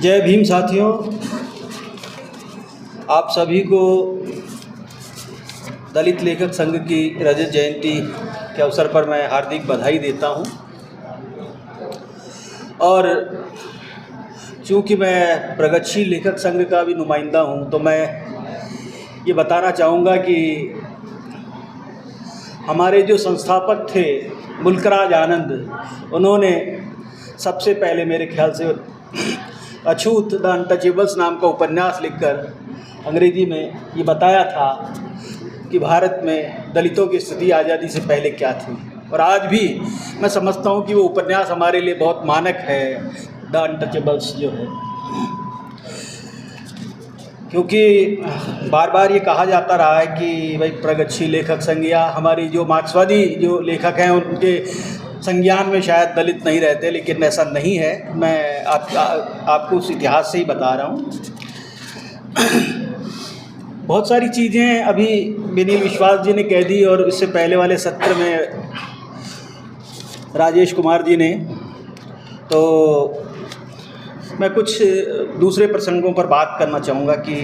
जय भीम साथियों, आप सभी को दलित लेखक संघ की रजत जयंती के अवसर पर मैं हार्दिक बधाई देता हूं। और चूँकि मैं प्रगतिशील लेखक संघ का भी नुमाइंदा हूं, तो मैं ये बताना चाहूँगा कि हमारे जो संस्थापक थे मुल्कराज आनंद, उन्होंने सबसे पहले मेरे ख्याल से अछूत द अनटचेबल्स नाम का उपन्यास लिखकर अंग्रेजी में ये बताया था कि भारत में दलितों की स्थिति आज़ादी से पहले क्या थी। और आज भी मैं समझता हूँ कि वो उपन्यास हमारे लिए बहुत मानक है, द अनटचेबल्स जो है, क्योंकि बार बार ये कहा जाता रहा है कि भाई प्रगतिशील लेखक संघ या हमारी जो मार्क्सवादी जो लेखक हैं उनके संज्ञान में शायद दलित नहीं रहते, लेकिन ऐसा नहीं है। मैं आपको उस इतिहास से ही बता रहा हूँ। बहुत सारी चीज़ें अभी विनील विश्वास जी ने कह दी और इससे पहले वाले सत्र में राजेश कुमार जी ने, तो मैं कुछ दूसरे प्रसंगों पर बात करना चाहूँगा कि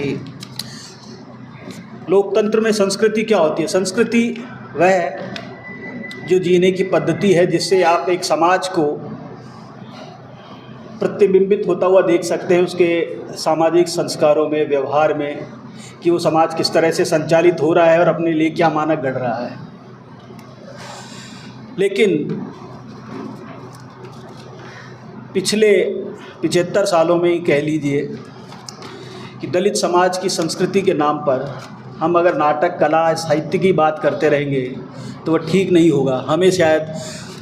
लोकतंत्र में संस्कृति क्या होती है। संस्कृति वह जो जीने की पद्धति है जिससे आप एक समाज को प्रतिबिंबित होता हुआ देख सकते हैं उसके सामाजिक संस्कारों में, व्यवहार में, कि वो समाज किस तरह से संचालित हो रहा है और अपने लिए क्या मानक गढ़ रहा है। लेकिन पिछले 75 सालों में ही कह लीजिए कि दलित समाज की संस्कृति के नाम पर हम अगर नाटक, कला, साहित्य की बात करते रहेंगे तो वह ठीक नहीं होगा। हमें शायद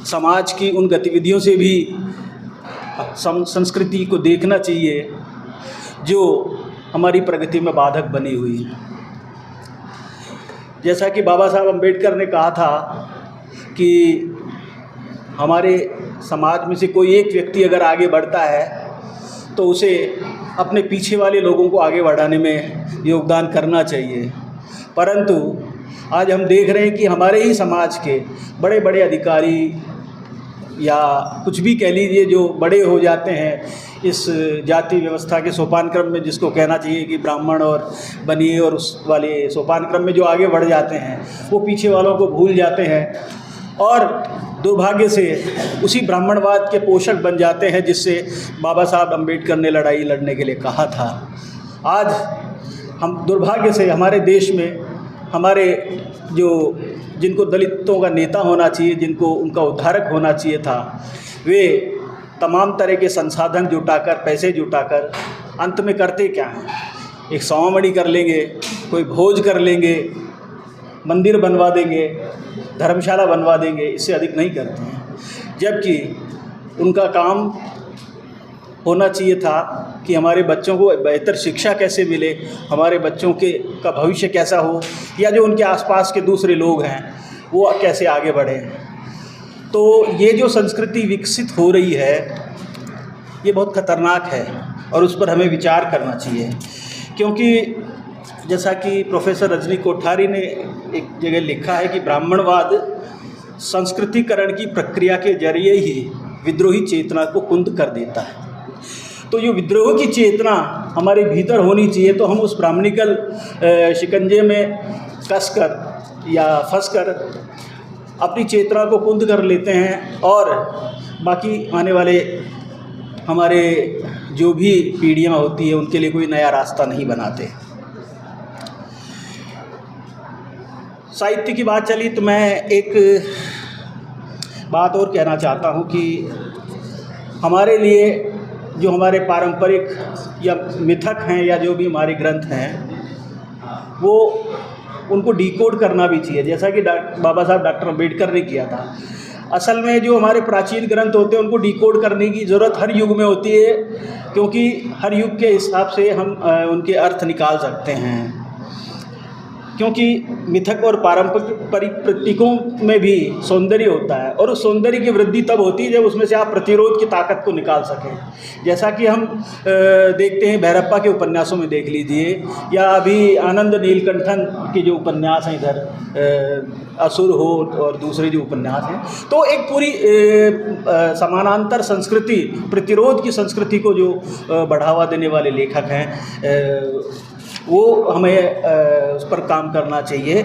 समाज की उन गतिविधियों से भी संस्कृति को देखना चाहिए जो हमारी प्रगति में बाधक बनी हुई है। जैसा कि बाबा साहब अम्बेडकर ने कहा था कि हमारे समाज में से कोई एक व्यक्ति अगर आगे बढ़ता है तो उसे अपने पीछे वाले लोगों को आगे बढ़ाने में योगदान करना चाहिए। परंतु आज हम देख रहे हैं कि हमारे ही समाज के बड़े बड़े अधिकारी या कुछ भी कह लीजिए जो बड़े हो जाते हैं इस जाति व्यवस्था के सोपान क्रम में, जिसको कहना चाहिए कि ब्राह्मण और बनिए और उस वाले सोपान क्रम में जो आगे बढ़ जाते हैं वो पीछे वालों को भूल जाते हैं और दुर्भाग्य से उसी ब्राह्मणवाद के पोषक बन जाते हैं जिससे बाबा साहब अम्बेडकर ने लड़ाई लड़ने के लिए कहा था। आज हम दुर्भाग्य से हमारे देश में हमारे जिनको दलितों का नेता होना चाहिए, जिनको उनका उद्धारक होना चाहिए था, वे तमाम तरह के संसाधन जुटाकर, पैसे जुटाकर अंत में करते क्या हैं? एक सवामणि कर लेंगे, कोई भोज कर लेंगे, मंदिर बनवा देंगे, धर्मशाला बनवा देंगे, इससे अधिक नहीं करते हैं। जबकि उनका काम होना चाहिए था कि हमारे बच्चों को बेहतर शिक्षा कैसे मिले, हमारे बच्चों का भविष्य कैसा हो, या जो उनके आसपास के दूसरे लोग हैं वो कैसे आगे बढ़ें। तो ये जो संस्कृति विकसित हो रही है ये बहुत खतरनाक है और उस पर हमें विचार करना चाहिए, क्योंकि जैसा कि प्रोफेसर रजनी कोठारी ने एक जगह लिखा है कि ब्राह्मणवाद संस्कृतिकरण की प्रक्रिया के जरिए ही विद्रोही चेतना को कुंद कर देता है। तो जो विद्रोह की चेतना हमारे भीतर होनी चाहिए, तो हम उस ब्राह्मणिकल शिकंजे में कसकर या फंसकर अपनी चेतना को कुंद कर लेते हैं और बाकी आने वाले हमारे जो भी पीढ़ियाँ होती है उनके लिए कोई नया रास्ता नहीं बनाते। साहित्य की बात चली तो मैं एक बात और कहना चाहता हूँ कि हमारे लिए जो हमारे पारंपरिक या मिथक हैं या जो भी हमारे ग्रंथ हैं वो उनको डिकोड करना भी चाहिए, जैसा कि बाबा साहब डॉक्टर अम्बेडकर ने किया था। असल में जो हमारे प्राचीन ग्रंथ होते हैं उनको डिकोड करने की ज़रूरत हर युग में होती है, क्योंकि हर युग के हिसाब से हम उनके अर्थ निकाल सकते हैं। क्योंकि मिथक और पारंपरिक प्रतीकों में भी सौंदर्य होता है, और उस सौंदर्य की वृद्धि तब होती है जब उसमें से आप प्रतिरोध की ताकत को निकाल सकें। जैसा कि हम देखते हैं भैरप्पा के उपन्यासों में देख लीजिए, या अभी आनंद नीलकंठन के जो उपन्यास हैं इधर असुर हो और दूसरे जो उपन्यास हैं, तो एक पूरी समानांतर संस्कृति, प्रतिरोध की संस्कृति को जो बढ़ावा देने वाले लेखक हैं, वो हमें उस पर काम करना चाहिए।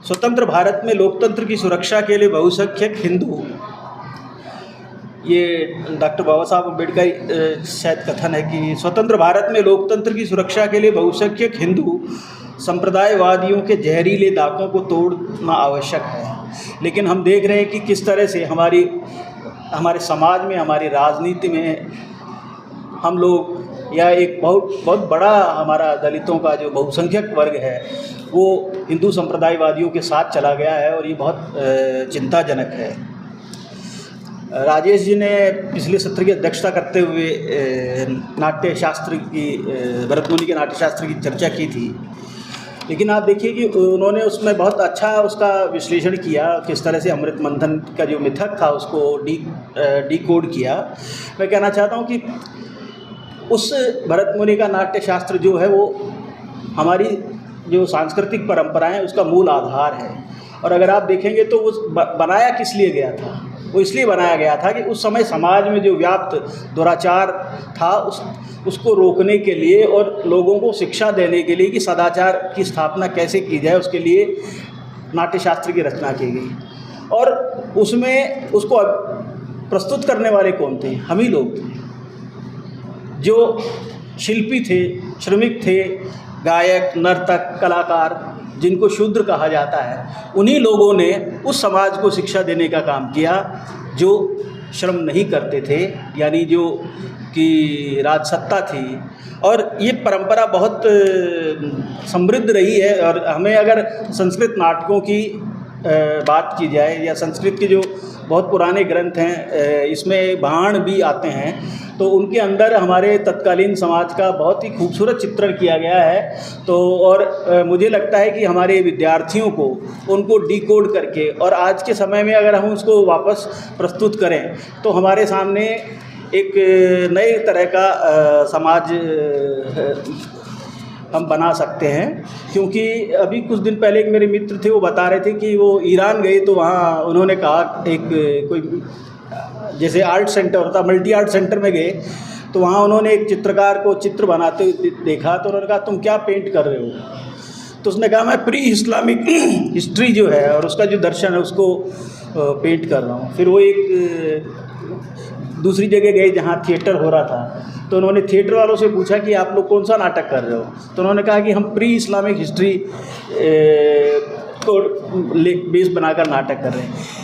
स्वतंत्र भारत में लोकतंत्र की सुरक्षा के लिए बहुसंख्यक हिंदू, ये डॉक्टर बाबा साहब अम्बेडकर शायद कथन है कि स्वतंत्र भारत में लोकतंत्र की सुरक्षा के लिए बहुसंख्यक हिंदू संप्रदायवादियों के जहरीले दांतों को तोड़ना आवश्यक है। लेकिन हम देख रहे हैं कि किस तरह से हमारे समाज में, हमारी राजनीति में हम लोग, या एक बहुत बड़ा हमारा दलितों का जो बहुसंख्यक वर्ग है वो हिंदू संप्रदायवादियों के साथ चला गया है, और ये बहुत चिंताजनक है। राजेश जी ने पिछले सत्र की अध्यक्षता करते हुए नाट्यशास्त्र की, भरतमुनि के नाट्यशास्त्र की चर्चा की थी, लेकिन आप देखिए कि उन्होंने उसमें बहुत अच्छा उसका विश्लेषण किया, किस तरह से अमृत मंथन का जो मिथक था उसको डिकोड किया। मैं कहना चाहता हूँ कि उस भरतमुनि का नाट्यशास्त्र जो है वो हमारी जो सांस्कृतिक परंपराएं उसका मूल आधार है। और अगर आप देखेंगे तो उस बनाया किस लिए गया था, वो इसलिए बनाया गया था कि उस समय समाज में जो व्याप्त दुराचार था उसको रोकने के लिए और लोगों को शिक्षा देने के लिए कि सदाचार की स्थापना कैसे की जाए, उसके लिए नाट्यशास्त्र की रचना की गई। और उसमें उसको प्रस्तुत करने वाले कौन थे? हम ही लोग थे, जो शिल्पी थे, श्रमिक थे, गायक, नर्तक, कलाकार, जिनको शूद्र कहा जाता है। उन्हीं लोगों ने उस समाज को शिक्षा देने का काम किया जो श्रम नहीं करते थे, यानी जो कि राजसत्ता थी। और ये परंपरा बहुत समृद्ध रही है। और हमें अगर संस्कृत नाटकों की बात की जाए, या संस्कृत के जो बहुत पुराने ग्रंथ हैं, इसमें बाण भी आते हैं, तो उनके अंदर हमारे तत्कालीन समाज का बहुत ही खूबसूरत चित्रण किया गया है। तो और मुझे लगता है कि हमारे विद्यार्थियों को उनको डिकोड करके, और आज के समय में अगर हम उसको वापस प्रस्तुत करें तो हमारे सामने एक नए तरह का समाज हम बना सकते हैं। क्योंकि अभी कुछ दिन पहले एक मेरे मित्र थे, वो बता रहे थे कि वो ईरान गए, तो वहाँ उन्होंने कहा एक कोई जैसे आर्ट सेंटर होता, मल्टी आर्ट सेंटर में गए, तो वहाँ उन्होंने एक चित्रकार को चित्र बनाते हुए देखा। तो उन्होंने कहा तुम क्या पेंट कर रहे हो? तो उसने कहा मैं प्री इस्लामिक हिस्ट्री जो है और उसका जो दर्शन है उसको पेंट कर रहा हूँ। फिर वो एक दूसरी जगह गए जहाँ थिएटर हो रहा था, तो उन्होंने थिएटर वालों से पूछा कि आप लोग कौन सा नाटक कर रहे हो? तो उन्होंने कहा कि हम प्री इस्लामिक हिस्ट्री को बेस बनाकर नाटक कर रहे हैं।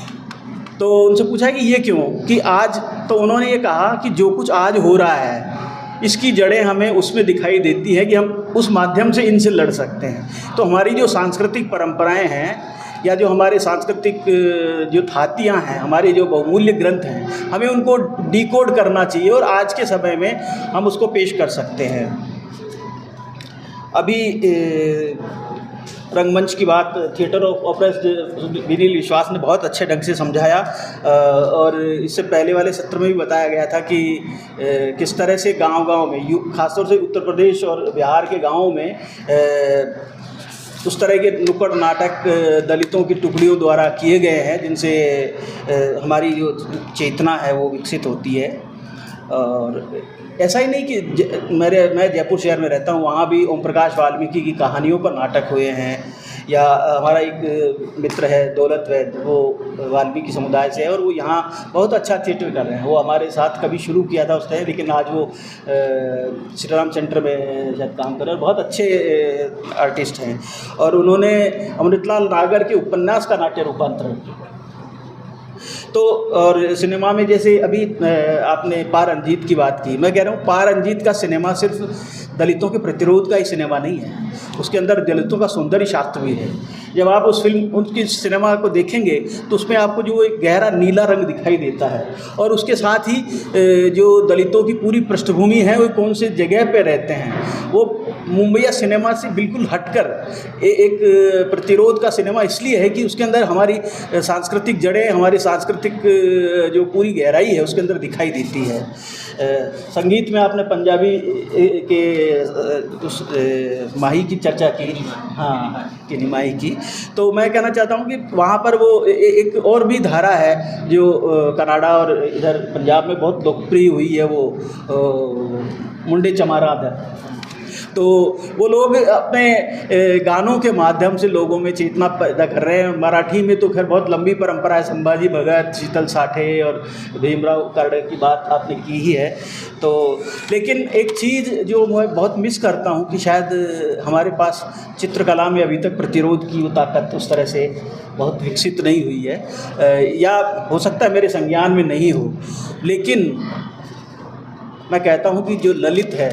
तो उनसे पूछा कि ये क्यों, कि आज, तो उन्होंने ये कहा कि जो कुछ आज हो रहा है इसकी जड़ें हमें उसमें दिखाई देती है कि हम उस माध्यम से इनसे लड़ सकते हैं। तो हमारी जो सांस्कृतिक परंपराएं हैं, या जो हमारे सांस्कृतिक जो थातियाँ हैं, हमारे जो बहुमूल्य ग्रंथ हैं, हमें उनको डिकोड करना चाहिए और आज के समय में हम उसको पेश कर सकते हैं। अभी रंगमंच की बात, थिएटर ऑफ ऑपरेस विनील विश्वास ने बहुत अच्छे ढंग से समझाया, और इससे पहले वाले सत्र में भी बताया गया था कि किस तरह से गांव-गांव में, खासतौर से उत्तर प्रदेश और बिहार के गांवों में उस तरह के नुक्कड़ नाटक दलितों की टुकड़ियों द्वारा किए गए हैं, जिनसे हमारी जो चेतना है वो विकसित होती है। और ऐसा ही नहीं कि मैं जयपुर शहर में रहता हूँ, वहाँ भी ओम प्रकाश वाल्मीकि की कहानियों पर नाटक हुए हैं। या हमारा एक मित्र है दौलत वैद, वो वाल्मीकि समुदाय से है और वो यहाँ बहुत अच्छा थिएटर कर रहे हैं। वो हमारे साथ कभी शुरू किया था उसने, लेकिन आज वो श्री राम सेंटर में शायद काम कर रहे हैं। बहुत अच्छे आर्टिस्ट हैं और उन्होंने अमृतलाल नागर के उपन्यास का नाट्य रूपांतरण किया। तो और सिनेमा में जैसे अभी आपने पा रंजीत की बात की, मैं कह रहा हूँ पा रंजीत का सिनेमा सिर्फ दलितों के प्रतिरोध का ही सिनेमा नहीं है, उसके अंदर दलितों का सौंदर्य शास्त्र भी है। जब आप उस फिल्म उनकी सिनेमा को देखेंगे तो उसमें आपको जो एक गहरा नीला रंग दिखाई देता है, और उसके साथ ही जो दलितों की पूरी पृष्ठभूमि है वो कौन से जगह पे रहते हैं, वो मुंबईया सिनेमा से बिल्कुल हटकर एक प्रतिरोध का सिनेमा इसलिए है कि उसके अंदर हमारी सांस्कृतिक जड़ें, हमारी सांस्कृतिक जो पूरी गहराई है उसके अंदर दिखाई देती है। संगीत में आपने पंजाबी के उस माही की चर्चा की, हाँ कि निमाही की, तो मैं कहना चाहता हूँ कि वहाँ पर वो एक और भी धारा है जो कनाडा और इधर पंजाब में बहुत लोकप्रिय हुई है, वो मुंडे चमाराद है। तो वो लोग अपने गानों के माध्यम से लोगों में चेतना पैदा कर रहे हैं। मराठी में तो खैर बहुत लंबी परंपरा है, संभाजी भगत, शीतल साठे और भीमराव कार्डे की बात आपने की ही है। तो लेकिन एक चीज़ जो मैं बहुत मिस करता हूँ कि शायद हमारे पास चित्रकला में अभी तक प्रतिरोध की वो ताकत उस तरह से बहुत विकसित नहीं हुई है, या हो सकता है मेरे संज्ञान में नहीं हो। लेकिन मैं कहता हूँ कि जो ललित है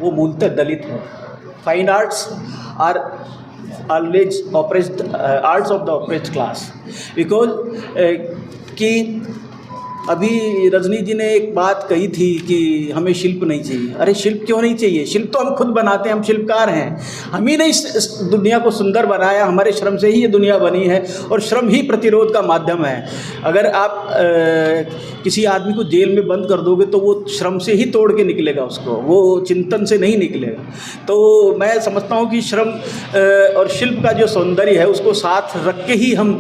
वो मूलतः दलित है। Fine arts are always oppressed, arts of the oppressed class, because कि अभी रजनी जी ने एक बात कही थी कि हमें शिल्प नहीं चाहिए। अरे शिल्प क्यों नहीं चाहिए? शिल्प तो हम खुद बनाते हैं, हम शिल्पकार हैं। हम ही ने इस दुनिया को सुंदर बनाया, हमारे श्रम से ही ये दुनिया बनी है, और श्रम ही प्रतिरोध का माध्यम है। अगर आप किसी आदमी को जेल में बंद कर दोगे तो वो श्रम से ही तोड़ के निकलेगा, उसको वो चिंतन से नहीं निकलेगा। तो मैं समझता हूँ कि श्रम और शिल्प का जो सौंदर्य है उसको साथ रख के ही हम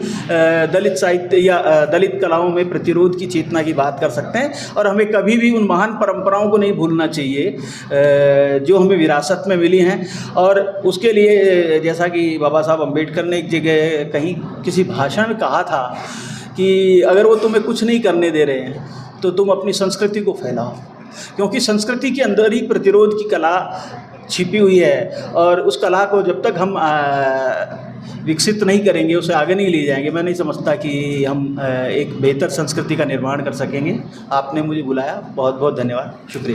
दलित साहित्य या दलित कलाओं में प्रतिरोध की चेतना की बात कर सकते हैं। और हमें कभी भी उन महान परंपराओं को नहीं भूलना चाहिए जो हमें विरासत में मिली हैं। और उसके लिए जैसा कि बाबा साहब अम्बेडकर ने एक जगह कहीं किसी भाषण में कहा था कि अगर वो तुम्हें कुछ नहीं करने दे रहे हैं तो तुम अपनी संस्कृति को फैलाओ, क्योंकि संस्कृति के अंदर ही प्रतिरोध की कला छिपी हुई है। और उस कला को जब तक हम विकसित नहीं करेंगे, उसे आगे नहीं ले जाएंगे, मैं नहीं समझता कि हम एक बेहतर संस्कृति का निर्माण कर सकेंगे। आपने मुझे बुलाया, बहुत बहुत धन्यवाद, शुक्रिया।